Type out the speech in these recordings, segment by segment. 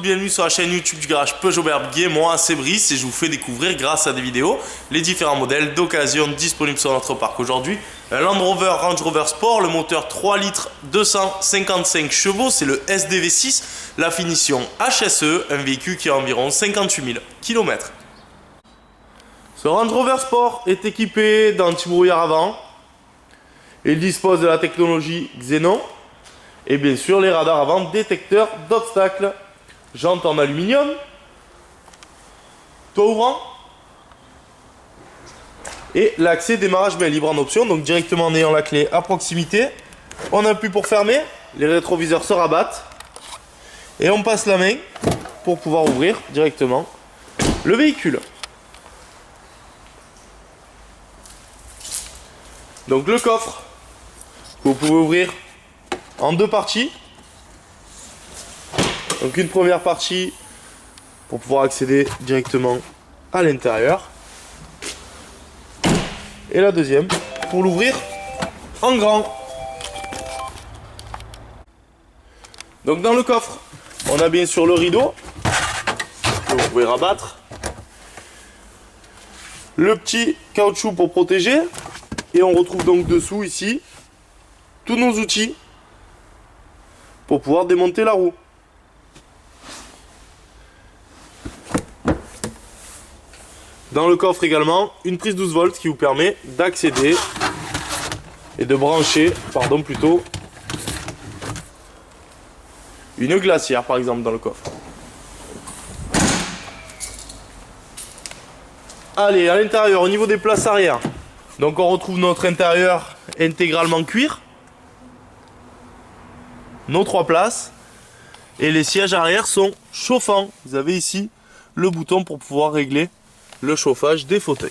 Bienvenue sur la chaîne YouTube du garage Peugeot Berbier. Moi c'est Brice et je vous fais découvrir grâce à des vidéos les différents modèles d'occasion disponibles sur notre parc aujourd'hui. Un Land Rover Range Rover Sport, le moteur 3 litres 255 chevaux, c'est le SDV6, la finition HSE, un véhicule qui a environ 58 000 km. Ce Range Rover Sport est équipé d'anti-brouillard avant. Il dispose de la technologie Xenon et bien sûr les radars avant détecteurs d'obstacles. Jantes en aluminium, toit ouvrant et l'accès démarrage main libre en option, donc directement en ayant la clé à proximité. On appuie pour fermer, les rétroviseurs se rabattent et on passe la main pour pouvoir ouvrir directement le véhicule. Donc le coffre, vous pouvez ouvrir en deux parties. Donc une première partie pour pouvoir accéder directement à l'intérieur. Et la deuxième pour l'ouvrir en grand. Donc dans le coffre, on a bien sûr le rideau que vous pouvez rabattre. Le petit caoutchouc pour protéger. Et on retrouve donc dessous ici tous nos outils pour pouvoir démonter la roue. Dans le coffre également, une prise 12 volts qui vous permet d'accéder et de brancher, une glacière par exemple dans le coffre. Allez, à l'intérieur, au niveau des places arrière, donc on retrouve notre intérieur intégralement cuir, nos 3 places, et les sièges arrière sont chauffants. Vous avez ici le bouton pour pouvoir régler le chauffage des fauteuils.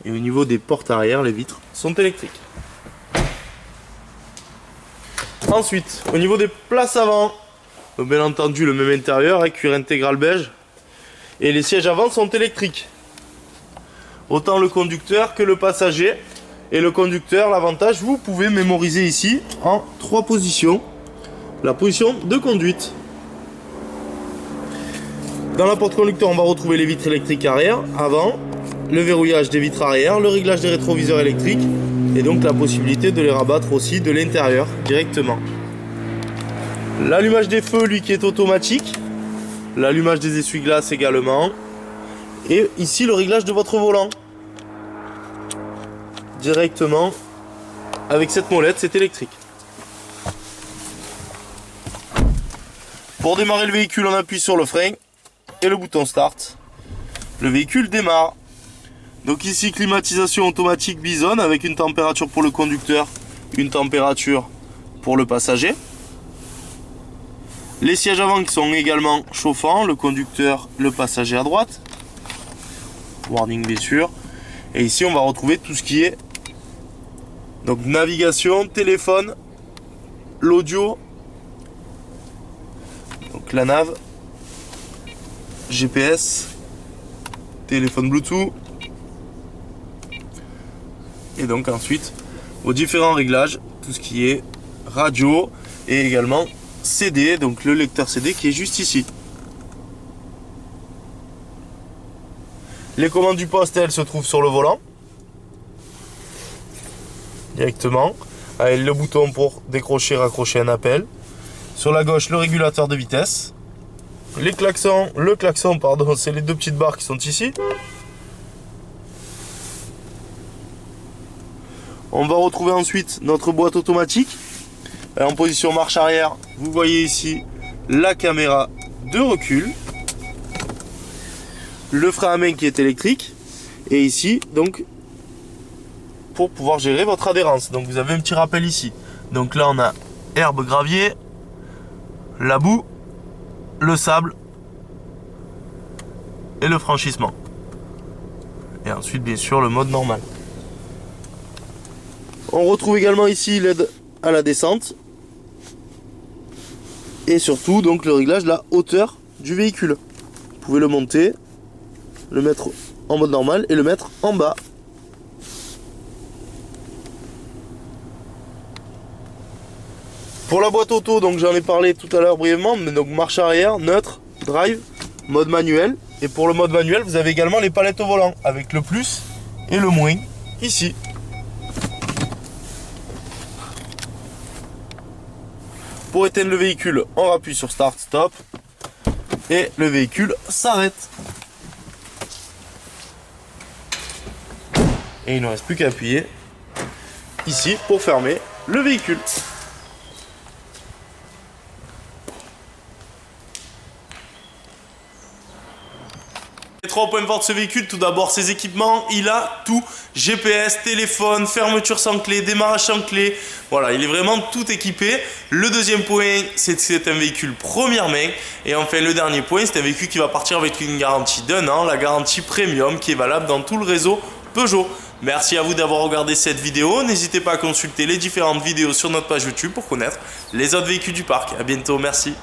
Et au niveau des portes arrière, les vitres sont électriques. Ensuite, au niveau des places avant, bien entendu le même intérieur, cuir intégral beige. Et les sièges avant sont électriques. Autant le conducteur que le passager. Et le conducteur, l'avantage, vous pouvez mémoriser ici en 3 positions. La position de conduite. Dans la porte conducteur, on va retrouver les vitres électriques arrière, avant, le verrouillage des vitres arrière, le réglage des rétroviseurs électriques et donc la possibilité de les rabattre aussi de l'intérieur directement. L'allumage des feux, lui, qui est automatique. L'allumage des essuie-glaces également. Et ici, le réglage de votre volant. Directement avec cette molette, c'est électrique. Pour démarrer le véhicule, on appuie sur le frein et le bouton start. Le véhicule démarre. Donc ici, climatisation automatique Bison avec une température pour le conducteur, une température pour le passager. Les sièges avant qui sont également chauffants, le conducteur, le passager à droite. Warning bien sûr. Et ici, on va retrouver tout ce qui est donc navigation, téléphone, l'audio, donc la nav, GPS, téléphone Bluetooth, et donc ensuite vos différents réglages, tout ce qui est radio et également CD, donc le lecteur CD qui est juste ici. Les commandes du poste, elles se trouvent sur le volant directement, avec le bouton pour décrocher, raccrocher un appel. Sur la gauche, le régulateur de vitesse. Le klaxon, c'est les 2 petites barres qui sont ici. On va retrouver ensuite notre boîte automatique. En position marche arrière, vous voyez ici la caméra de recul. Le frein à main qui est électrique. Et ici, donc, pour pouvoir gérer votre adhérence. Donc vous avez un petit rappel ici. Donc là, on a herbe, gravier, la boue, le sable et le franchissement. Et ensuite, bien sûr, le mode normal. On retrouve également ici l'aide à la descente. Et surtout, donc, le réglage de la hauteur du véhicule. Vous pouvez le monter, le mettre en mode normal et le mettre en bas. Pour la boîte auto, donc j'en ai parlé tout à l'heure brièvement, mais donc marche arrière, neutre, drive, mode manuel. Et pour le mode manuel, vous avez également les palettes au volant avec le plus et le moins ici. Pour éteindre le véhicule, on appuie sur Start, Stop et le véhicule s'arrête. Et il ne reste plus qu'à appuyer ici pour fermer le véhicule. Les 3 points forts de ce véhicule, tout d'abord ses équipements, il a tout, GPS, téléphone, fermeture sans clé, démarrage sans clé, voilà, il est vraiment tout équipé. Le deuxième point, c'est que c'est un véhicule première main. Et enfin le dernier point, c'est un véhicule qui va partir avec une garantie d'1 an, la garantie premium qui est valable dans tout le réseau Peugeot. Merci à vous d'avoir regardé cette vidéo, n'hésitez pas à consulter les différentes vidéos sur notre page YouTube pour connaître les autres véhicules du parc. À bientôt, merci.